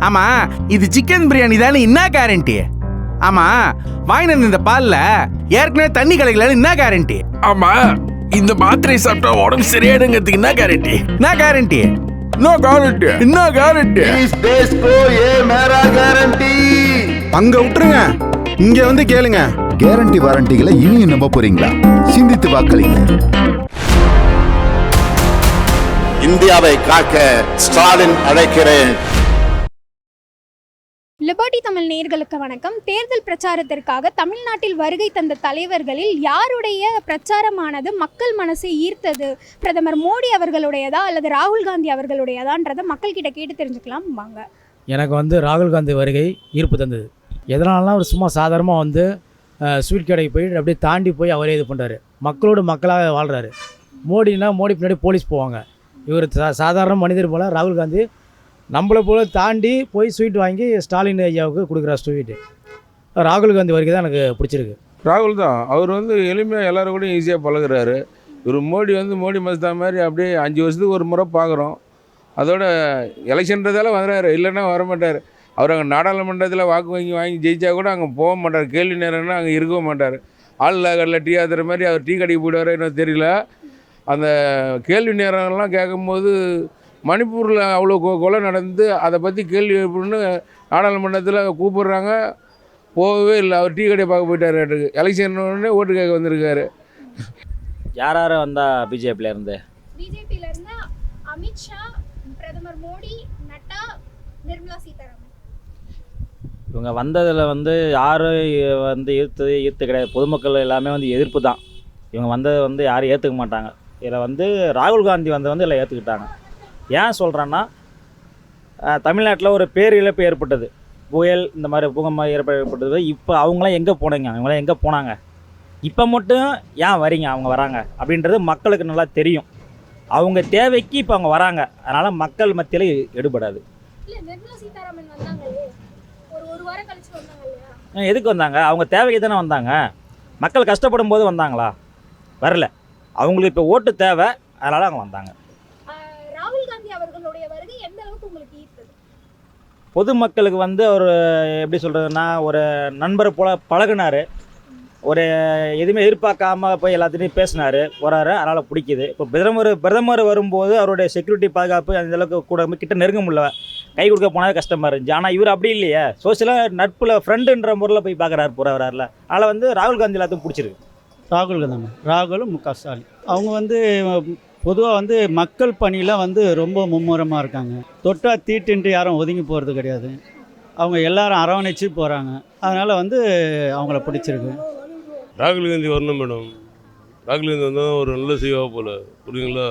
ஆமா, இது சிக்கன் பிரியாணி தானே, என்ன கேரண்டி? ஆமா, வாங்கின இந்த பால்ல ஏற்கனவே தண்ணி கலக்கல, என்ன கேரண்டி? ஆமா, இந்த மாத்திரை சாப்பிட்டா உடம்பு சரியாயிடுங்கிறதுக்கு என்ன கேரண்டி? என்ன கேரண்டி? No guarantee. என்ன கேரண்டி? அங்க விட்டுருங்க, இங்க வந்து கேளுங்க. கேரண்டி வாரண்டிகளை இனியும் நம்ப போறீங்களா? சிந்தித்து வாக்களிங்க. இந்தியாவை காக்க ஸ்டாலின் அழைக்கிறேன். லிபர்டி தமிழ் நேயர்களுக்கு வணக்கம். தேர்தல் பிரச்சாரத்திற்காக தமிழ்நாட்டில் வருகை தந்த தலைவர்களில் யாருடைய பிரச்சாரமானது மக்கள் மனசை ஈர்த்தது? பிரதமர் மோடி அவர்களுடையதா அல்லது ராகுல் காந்தி அவர்களுடையதான்றதை மக்கள்கிட்ட கேட்டு தெரிஞ்சுக்கலாம் வாங்க. எனக்கு ராகுல் காந்தி வருகை ஈர்ப்பு தந்தது. எதனாலனா அவர் சும்மா சாதாரணமாக ஸ்வீட் கடைக்கு போயிட்டு அப்படியே தாண்டி போய் அவரே இது பண்ணுறாரு. மக்களோடு மக்களாக வாழ்கிறாரு. மோடினா மோடி பின்னாடி போலீஸ் போவாங்க. இவர் சாதாரண மனிதர் போல் ராகுல் காந்தி நம்மளை போல் தாண்டி போய் ஸ்வீட் வாங்கி ஸ்டாலின் ஐயாவுக்கு கொடுக்குறார் ஸ்வீட்டு. ராகுல் காந்தி வரைக்கும் தான் எனக்கு பிடிச்சிருக்கு. ராகுல் தான் அவர் எளிமையாக எல்லாரும் கூட ஈஸியாக பழகுறாரு. இவர் மோடி மஸ்தா மாதிரி அப்படியே 5 வருஷத்துக்கு ஒரு முறை பார்க்குறோம். அதோட எலெக்ஷன்றதால வந்துடுறாரு, இல்லைன்னா வரமாட்டார். அவர் அங்கே நாடாளுமன்றத்தில் வாக்கு வாங்கி ஜெயிச்சா கூட அங்கே போக மாட்டார். கேள்வி நேரம்னா அங்கே இருக்கவே மாட்டார். ஆளில் டீ ஆத்துற மாதிரி அவர் டீ கடைக்கு போயிடுவார், இன்னும் தெரியல. அந்த கேள்வி நேரம்லாம் கேட்கும்போது மணிப்பூரில் அவ்வளோ கொலை நடந்து அதை பற்றி கேள்வி எழுப்புன்னு நாடாளுமன்றத்தில் கூப்பிடுறாங்க, போகவே இல்லை. அவர் டீ கடையை பார்க்க போயிட்டார். எலெக்ஷன் உடனே ஓட்டு கேட்க வந்திருக்காரு. யார் வந்தா பிஜேபியிலேருந்து? பிஜேபியிலேருந்து அமித்ஷா, பிரதமர் மோடி, நட்டா, நிர்மலா சீதாராமன். இவங்க வந்ததில் யாரும் ஈர்த்து கிடையாது. பொதுமக்கள் எல்லாமே எதிர்ப்பு தான். இவங்க வந்ததை யாரும் ஏற்றுக்க மாட்டாங்க. இதில் ராகுல் காந்தி வந்தது எல்லாம் ஏற்றுக்கிட்டாங்க. ஏன் சொல்கிறேன்னா, தமிழ்நாட்டில் ஒரு பேரிழப்பு ஏற்பட்டது, புயல் இந்த மாதிரி பூகம்பம் ஏற்பட்டது. இப்போ அவங்களாம் எங்கே போனாங்க? இப்போ மட்டும் ஏன் வரீங்க, அவங்க வராங்க அப்படின்றது மக்களுக்கு நல்லா தெரியும். அவங்க தேவைக்கு இப்போ அவங்க வராங்க. அதனால் மக்கள் மத்தியில் எடுபடாது. எதுக்கு வந்தாங்க? அவங்க தேவைக்கு தானே வந்தாங்க. மக்கள் கஷ்டப்படும் போது வந்தாங்களா? வரல. அவங்களுக்கு இப்போ ஓட்டு தேவை, அதனால் அவங்க வந்தாங்க. ராகுல் காந்தி அவர்களுடைய வருகை எந்த அளவுக்கு உங்களுக்கு ஈர்த்தது? பொதுமக்களுக்கு அவர் எப்படி சொல்கிறதுனா, ஒரு நண்பரை போல் பழகினார். ஒரு எதுவுமே எதிர்பார்க்காம போய் எல்லாத்தையும் பேசினார், போகிறாரு. அதனால் பிடிக்குது. இப்போ பிரதமர் வரும்போது அவருடைய செக்யூரிட்டி பாதுகாப்பு அந்தளவுக்கு கூட கிட்ட நெருங்க முடியல, கை கொடுக்க போனாலே கஷ்டமாக இருந்துச்சு. ஆனால் இவர் அப்படி இல்லையே, சோசியலாக நட்பில் ஃப்ரெண்டுன்ற முறையில் போய் பார்க்குறாரு, போகிறாரில்ல. அதனால் ராகுல் காந்தி எல்லாத்தையும் பிடிச்சிருக்கு. ராகுலும் முக ஸ்டாலின் அவங்க பொதுவாக மக்கள் பணியில் ரொம்ப மும்முரமாக இருக்காங்க. தொட்டா தீட்டுன்ட்டு யாரும் ஒதுங்கி போகிறது கிடையாது. அவங்க எல்லாரும் அரவணைச்சு போகிறாங்க. அதனால் அவங்கள பிடிச்சிருக்கு. ராகுல் காந்தி வரணும் மேடம். ராகுல் காந்தி வந்தால் ஒரு நல்ல செய்வா போல், புரியுங்களா?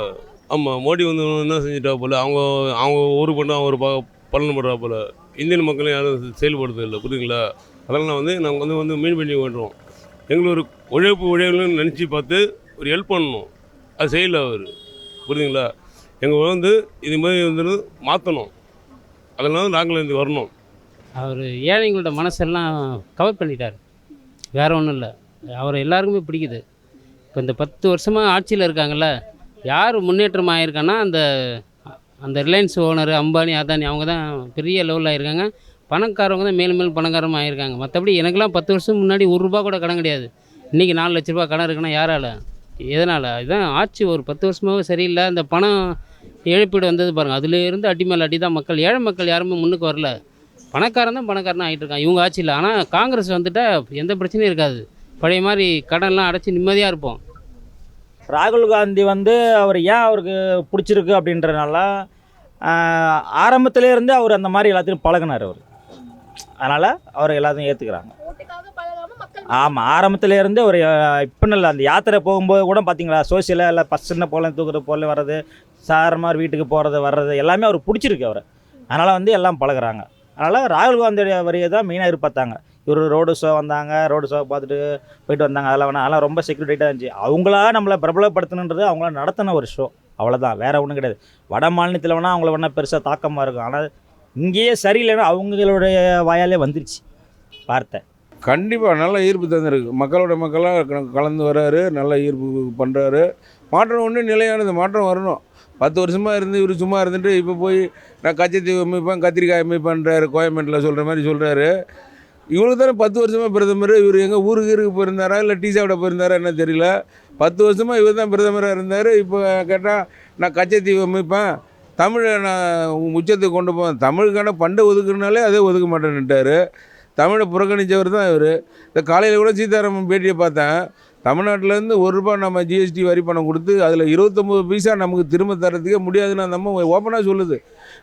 ஆமாம், மோடி என்ன செஞ்சுட்டா போல், அவங்க ஒரு பண்ணால் ஒரு பலன் பண்ணுறா போல். இந்தியன் மக்களும் யாரும் செயல்படுறது இல்லை, புரியுங்களா? அதெல்லாம் நாங்கள் மீன் பண்ணி பண்ணுறோம். எங்களுக்கு ஒரு உழைப்புன்னு நினச்சி பார்த்து ஒரு ஹெல்ப் பண்ணணும். அது செய்யலை அவர், புரியுதுங்களா? எங்கள் இது மாதிரி மாற்றணும். அதெல்லாம் ராகுல் காந்தி வரணும். அவர் ஏழைங்களோட மனசெல்லாம் கவர் பண்ணிட்டார், வேறு ஒன்றும் இல்லை. அவர் எல்லாருக்குமே பிடிக்குது. இப்போ இந்த 10 வருஷமாக ஆட்சியில் இருக்காங்கல்ல, யார் முன்னேற்றம் ஆகியிருக்கான்னா அந்த ரிலையன்ஸ் ஓனர் அம்பானி, அதானி, அவங்க தான் பெரிய லெவலில் ஆகியிருக்காங்க. பணக்காரவங்க தான் மேலும் மேலும் பணக்காரமாக ஆகியிருக்காங்க. மற்றபடி எனக்கெல்லாம் 10 வருஷம் முன்னாடி ₹1 கூட கடன் கிடையாது. இன்றைக்கி 4 லட்ச ரூபா கடன் இருக்குன்னா யாரால்? எதனால்? இதுதான் ஆட்சி ஒரு 10 வருஷமாகவே சரியில்லை. அந்த பணம் இழப்பீடு வந்தது பாருங்கள், அதுலேருந்து அடி மேலே அடி தான். மக்கள், ஏழை மக்கள் யாருமே முன்னுக்கு வரல. பணக்காரன் தான் ஆகிட்டு இருக்கான் இவங்க ஆட்சியில். ஆனால் காங்கிரஸ் வந்துட்டால் எந்த பிரச்சனையும் இருக்காது. பழைய மாதிரி கடன்லாம் அடைச்சி நிம்மதியாக இருப்போம். ராகுல் காந்தி அவர் ஏன் அவருக்கு பிடிச்சிருக்கு அப்படின்றனால, ஆரம்பத்திலேருந்து அவர் அந்த மாதிரி எல்லாத்தையும் பழகினார் அவர். அதனால் அவர் எல்லாத்தையும் ஏற்றுக்கிறாங்க. ஆமாம், ஆரம்பத்திலேருந்து ஒரு இப்போ இல்லை, அந்த யாத்திரை போகும்போது கூட பார்த்தீங்களா, சோசியலாக இல்லை பசங்க போல தூக்குற போல வர்றது, சார் மாதிரி வீட்டுக்கு போகிறது வர்றது எல்லாமே அவர் பிடிச்சிருக்கு அவர். அதனால் எல்லாம் பழகுறாங்க. அதனால் ராகுல் காந்தியோடைய வரியை தான் மெயினாக எதிர்பார்த்தாங்க. இவர் ரோடு ஷோ வந்தாங்க, ரோடு ஷோ பார்த்துட்டு போயிட்டு வந்தாங்க. அதெல்லாம் ரொம்ப செக்யூரிட்டியாக இருந்துச்சு. அவங்களா நம்மளை பிரபலப்படுத்தணுன்றது அவங்கள நடத்தின ஒரு ஷோ, அவ்வளோதான், வேறு ஒன்றும் கிடையாது. வட மாநிலத்தில் வேணால் அவங்கள பெருசாக தாக்கமாக இருக்கும். ஆனால் இங்கேயே சரியில்லைன்னா அவங்களுடைய வாயாலே வந்துருச்சு வார்த்தை. கண்டிப்பாக நல்ல ஈர்ப்பு தந்திருக்கு. மக்களாக கலந்து வர்றாரு, நல்ல ஈர்ப்பு பண்ணுறாரு. மாற்றம் ஒன்று நிலையானது, மாற்றம் வரணும். 10 வருஷமாக இருந்து இவர் சும்மா இருந்துட்டு இப்போ போய் நான் கச்சத்தீவு அமைப்பேன் கத்திரிக்காய் அமைப்பேன்றாரு கோயம்பேட்டில் சொல்கிற மாதிரி சொல்கிறாரு. இவங்களுக்கு தானே 10 வருஷமாக பிரதமர். இவர் எங்கள் ஊருக்கு போயிருந்தாரா இல்லை டீ சாப்பிட போயிருந்தாரா என்ன தெரியல. 10 வருஷமாக இவர் தான் பிரதமராக இருந்தார். இப்போ கேட்டால் நான் கச்சத்தீவு அமைப்பேன், தமிழை நான் உச்சத்துக்கு கொண்டு போவேன், தமிழுக்கான பண்டை ஒதுக்குனாலே அதே ஒதுக்க மாட்டேன்னுட்டார். தமிழை புறக்கணித்தவர் தான் இவர். இந்த காலையில் கூட சீதாராமன் பேட்டியை பார்த்தேன். தமிழ்நாட்டிலேருந்து ₹1 நம்ம ஜிஎஸ்டி வரி பணம் கொடுத்து அதில் 29 பைசா நமக்கு திரும்ப தரத்துக்கே முடியாதுன்னு அந்த அம்மா ஓப்பனாக சொல்லுது.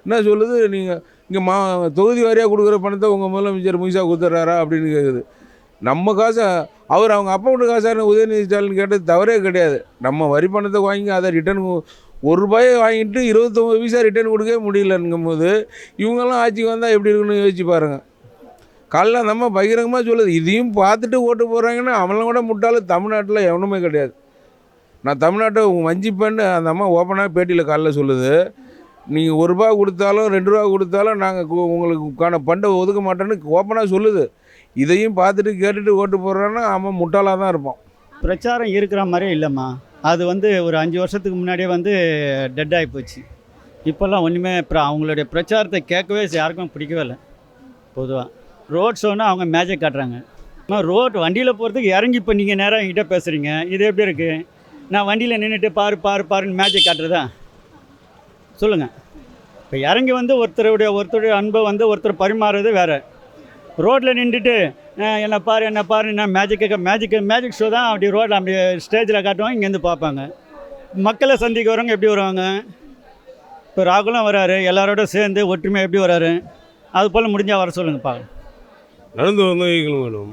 என்ன சொல்லுது, நீங்கள் இங்கே தொகுதி வாரியாக கொடுக்குற பணத்தை உங்கள் முதலமைச்சர் முழுசாக கொடுத்துட்றாரா அப்படின்னு கேட்குது. நம்ம காசை அவர் அவங்க அப்பா வீட்டு காசான உதயநிதி ஸ்டாலின் கேட்டது தவறே கிடையாது. நம்ம வரி பணத்தை வாங்கி அதை ரிட்டர்ன் ₹1 வாங்கிட்டு 29 பைசா ரிட்டர்ன் கொடுக்கவே முடியலங்கும் போது இவங்கெல்லாம் ஆட்சிக்கு வந்தால் எப்படி இருக்குன்னு யோசிச்சு பாருங்கள். காலைல அந்த அம்மா பகிரங்கமாக சொல்லுது. இதையும் பார்த்துட்டு ஓட்டு போடுறாங்கன்னா அவங்களும் கூட முட்டாலும் தமிழ்நாட்டில் எவனுமே கிடையாது. நான் தமிழ்நாட்டை வஞ்சிப்பேன்னு அந்த அம்மா ஓப்பனாக பேட்டியில் காலைல சொல்லுது. நீங்கள் ₹1 கொடுத்தாலும் ₹2 கொடுத்தாலும் நாங்கள் உங்களுக்கான பண்டை ஒதுக்க மாட்டோன்னு ஓப்பனாக சொல்லுது. இதையும் பார்த்துட்டு கேட்டுட்டு ஓட்டு போடுறான்னா அவன் முட்டாளாக தான் இருப்பான். பிரச்சாரம் இருக்கிற மாதிரியே இல்லைம்மா. அது வந்து ஒரு 5 வருஷத்துக்கு முன்னாடியே வந்து டெட் ஆகி போச்சு. இப்போல்லாம் ஒன்றுமே அவங்களுடைய பிரச்சாரத்தை கேட்கவே யாருக்கும் பிடிக்கவே இல்லை. பொதுவாக ரோட் ஷோன்னா அவங்க மேஜிக் காட்டுறாங்க. ரோட் வண்டியில் போகிறதுக்கு இறங்கி இப்போ நீங்கள் நேராக என்கிட்ட பேசுகிறீங்க, இது எப்படி இருக்குது? நான் வண்டியில் நின்றுட்டு பாருன்னு மேஜிக் காட்டுறதா சொல்லுங்கள். இப்போ இறங்கி வந்து ஒருத்தருடைய அன்பை வந்து ஒருத்தர் பரிமாறுறது வேறு. ரோட்டில் நின்றுட்டு என்ன பாரு நான் மேஜிக் ஷோ தான். அப்படி ரோட்டில் அப்படி ஸ்டேஜில் காட்டுவாங்க, இங்கேருந்து பார்ப்பாங்க. மக்களை சந்திக்க வரவங்க எப்படி வருவாங்க? இப்போ ராகுலும் வராரு, எல்லாரோட சேர்ந்து ஒற்றுமை எப்படி வராரு? அது போல் முடிஞ்சால் வர சொல்லுங்கள் பார்க்க. நடந்து வந்தால் கேட்கல மேடம்,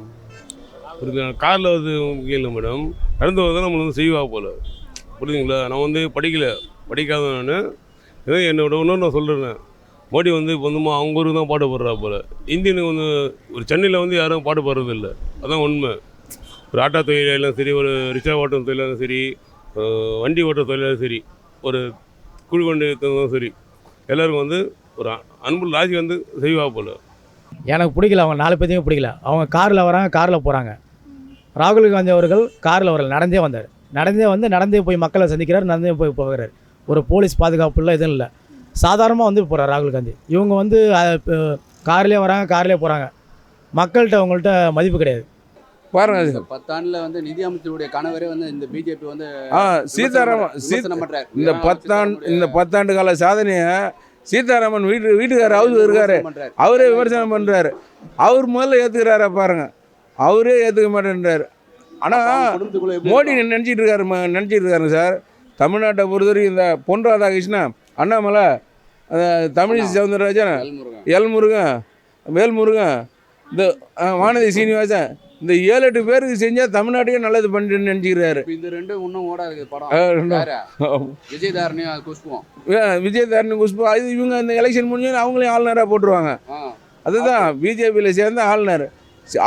புரியுது. காரில் வந்து கேட்கல மேடம், நடந்து வந்தால் நம்மளை வந்து செய்வா போல், புரியுதுங்களா. நான் வந்து படிக்காத நான் ஏதோ என்னோட ஒன்று நான் சொல்கிறேன். மோடி வந்து இப்போ வந்து அவங்க ஊருக்கு தான் பாட்டு பாடுறா போல். இந்தியனுக்கு வந்து ஒரு சென்னையில் வந்து யாரும் பாட்டு பாடுறது இல்லை, அதான் உண்மை. ஒரு ஆட்டோ தொழிலாலும் சரி, ஒரு ரிக்ஷா ஓட்டும் தொழிலாலும் சரி, வண்டி ஓட்டுற தொழிலாலும் சரி, ஒரு குழி கொண்டு தான் சரி, எல்லாருக்கும் வந்து ஒரு அன்பு ராசி வந்து செய்வா போல். எனக்கு பிடிக்கல, அவங்க 4 பேர்த்தையும் பிடிக்கல. அவங்க காரில் வராங்க, காரில் போகிறாங்க. ராகுல் காந்தி அவர்கள் காரில் வரல, நடந்தே போய் மக்களை சந்திக்கிறார், நடந்தே போய் போகிறார். ஒரு போலீஸ் பாதுகாப்பு இல்லை, எதுவும் இல்லை. சாதாரணமாக வந்து போகிறார் ராகுல் காந்தி. இவங்க வந்து கார்லேயே வராங்க, கார்லேயே போகிறாங்க. மக்கள்கிட்ட அவங்கள்ட்ட மதிப்பு கிடையாது. பாருங்க, 10 ஆண்டுல வந்து நிதி அமைச்சருடைய கணவரே வந்து இந்த பிஜேபி வந்து சீதாராமன் இந்த 10 ஆண்டு கால சாதனையை சீதாராமன் வீட்டுக்காரர் அவர் இருக்காரு, அவரே விமர்சனம் பண்ணுறாரு. அவர் முதல்ல ஏற்றுக்கிறாரா பாருங்க, அவரே ஏற்றுக்க மாட்டேன்றாரு. ஆனால் மோடி நினச்சிட்டு இருக்காருங்க சார். தமிழ்நாட்டை பொறுத்தவரைக்கும் இந்த பொன் ராதாகிருஷ்ணன், அண்ணாமலை, தமிழிசை சவுந்தரராஜன், எல்முருகன், வேல்முருகன், இந்த வானதி சீனிவாசன், இந்த 7-8 பேருக்கு செஞ்சால் தமிழ்நாட்டுக்கே நல்லது பண்ணிட்டு நினச்சிக்கிறாரு. இந்த ரெண்டும் இன்னும் ஓடாது படம். விஜயதாரணி குஷ்பு அது இவங்க இந்த எலெக்ஷன் முடிஞ்சு அவங்களையும் ஆளுநராக போட்டுருவாங்க. அதுதான் பிஜேபியில் சேர்ந்த ஆளுநர்.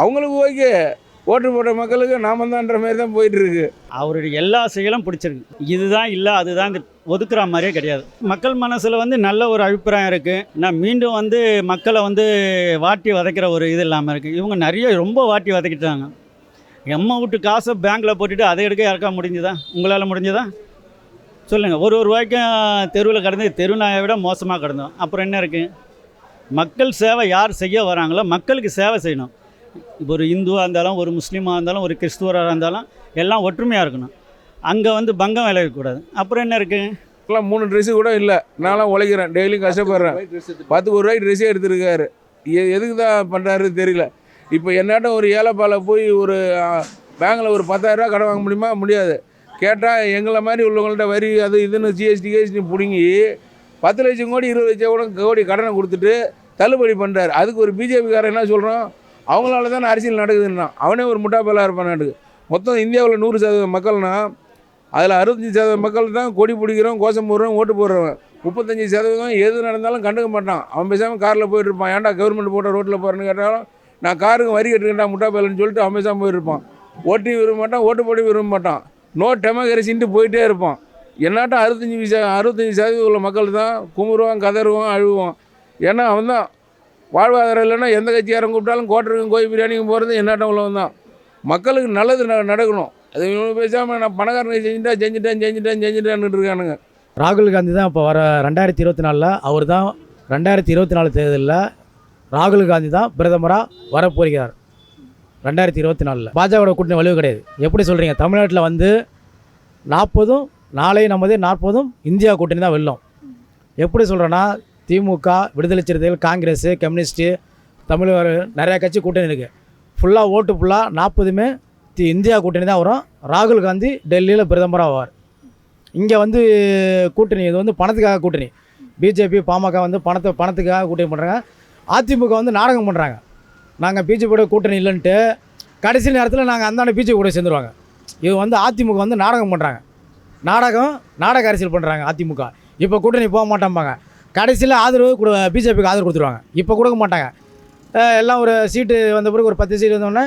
அவங்களுக்கு ஓகே, ஓட்டு போட்ட மக்களுக்கு நாம தான்ன்ற மாதிரி தான் போயிட்டுருக்கு. அவருடைய எல்லா செயலும் பிடிச்சிருக்கு. இதுதான் இல்லை அதுதான் இந்த ஒதுக்குற மாதிரியே கிடையாது. மக்கள் மனசில் வந்து நல்ல ஒரு அபிப்பிராயம் இருக்குது. நான் மீண்டும் வந்து மக்களை வந்து வாட்டி வதைக்கிற ஒரு இது இல்லாமல் இருக்குது. இவங்க நிறைய ரொம்ப வாட்டி வதைக்கிட்டாங்க. எம்மா விட்டு காசை பேங்க்கில் போட்டுட்டு அதை எடுக்க யாருக்கா முடிஞ்சுதா? உங்களால் முடிஞ்சதா சொல்லுங்கள். ஒரு ரூபாய்க்கும் தெருவில் கிடந்து தெரு நாயை விட மோசமாக கிடந்தோம். அப்புறம் என்ன இருக்குது? மக்கள் சேவை யார் செய்ய வராங்களோ மக்களுக்கு சேவை செய்யணும். இப்போ ஒரு இந்துவாக இருந்தாலும், ஒரு முஸ்லீமாக இருந்தாலும், ஒரு கிறிஸ்துவராக இருந்தாலும் எல்லாம் ஒற்றுமையாக இருக்கணும். அங்கே வந்து பங்கம் விளையக்கூடாது. அப்புறம் என்ன இருக்குது? எல்லாம் 3 ட்ரெஸ்ஸு கூட இல்லை. நான்லாம் உழைக்கிறேன், டெய்லியும் கஷ்டப்படுறேன். 10 ரூபாய் ட்ரெஸ்ஸே எடுத்துருக்காரு. எதுக்கு தான் பண்ணுறாரு தெரியல. இப்போ என்னாட்டம் ஒரு ஏழைப்பாலை போய் ஒரு பேங்கில் ஒரு 10,000 கடன் வாங்க முடியுமா? முடியாது. கேட்டால் எங்களை மாதிரி உள்ளவங்கள்ட்ட வரி அது இதுன்னு ஜிஎஸ்டி பிடுங்கி 10 லட்சம் கோடி 20 லட்சம் கோடி கடனை கொடுத்துட்டு தள்ளுபடி பண்ணுறாரு. அதுக்கு ஒரு பிஜேபிக்காரன் என்ன சொல்கிறோம், அவங்களால தான் அரசியல் நடக்குதுன்னா அவனே ஒரு முட்டாப்பலாக இருப்பான். நாட்டுக்கு மொத்தம் இந்தியாவில் 100% மக்கள்னால் அதில் 65% மக்கள் தான் கொடி பிடிக்கிறோம், கோஷம் போடுறோம், ஓட்டு போடுறவன். 35% எது நடந்தாலும் கண்டுக்க மாட்டான். அவன் பேசாமல் காரில் போயிட்டுருப்பான். ஏன்டா கவர்மெண்ட் போட்ட ரோட்டில் போகிறேன்னு கேட்டாலும் நான் காருக்கு வரி கட்டுக்கிட்டா முட்டாப்பலன்னு சொல்லிட்டு அவன் பேசாமல் போயிருப்பான். ஓட்டி விரும்ப மாட்டான், ஓட்டு போட்டி விரும்ப மாட்டான். நோ டெமோக்ரஸின்ட்டு போயிட்டே இருப்பான். என்னாட்டம் 65% உள்ள மக்கள் தான் குமுறுவான், கதறுவான், அழுவான். ஏன்னா அவன் தான் வாழ்வாதாரம் இல்லைன்னா எந்த கட்சியாரம் கூப்பிட்டாலும் கோட்டருக்கும் கோழி பிரியாணிக்கும் போகிறது என்னாட்டம் உள்ளவன் தான். மக்களுக்கு நல்லது நடக்கணும். அது பேசாமல் நான் பணக்காரனுக்கு செஞ்சுட்டேன்னு இருக்கானுங்க. ராகுல் காந்தி தான் இப்போ வர 2024 அவர் தான் 2024 தேர்தலில் ராகுல் காந்தி தான் பிரதமராக வரப்போகிறார் 2024. பாஜகவோட கூட்டணி வலுவு கிடையாது. எப்படி சொல்கிறீங்க? தமிழ்நாட்டில் வந்து 40 நாளை நமது 40 இந்தியா கூட்டணி தான் வெல்லும். எப்படி சொல்கிறேன்னா, திமுக, விடுதலை சிறுத்தைகள், காங்கிரஸ், கம்யூனிஸ்ட்டு, தமிழர் நிறையா கட்சி கூட்டணி இருக்குது. ஃபுல்லாக ஓட்டு ஃபுல்லாக 40மே இந்தியா கூட்டணி தான் வரும். ராகுல் காந்தி டெல்லியில் பிரதமராக ஆவார். இங்கே வந்து கூட்டணி இது வந்து பணத்துக்காக கூட்டணி. பிஜேபி, பாமக வந்து பணத்துக்காக கூட்டணி பண்ணுறாங்க. அதிமுக வந்து நாடகம் பண்ணுறாங்க. நாங்கள் பிஜேபியோட கூட்டணி இல்லைன்ட்டு கடைசி நேரத்தில் நாங்கள் அந்தாண்ட பிஜேபி கூட சேர்ந்துருவாங்க. இது வந்து அதிமுக வந்து நாடகம் பண்ணுறாங்க. நாடக அரசியல் பண்ணுறாங்க அதிமுக. இப்போ கூட்டணி போக மாட்டாம்பாங்க. கடைசியில் ஆதரவு பிஜேபிக்கு ஆதரவு கொடுத்துருவாங்க. இப்போ கொடுக்க மாட்டாங்க. எல்லாம் ஒரு சீட்டு வந்த பிறகு ஒரு 10 சீட்டு வந்தோடனே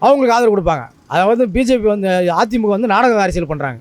அவங்களுக்கு ஆதரவு கொடுப்பாங்க. அதை வந்து பிஜேபி வந்து அதிமுக வந்து நாடக அரசியல் பண்ணுறாங்க.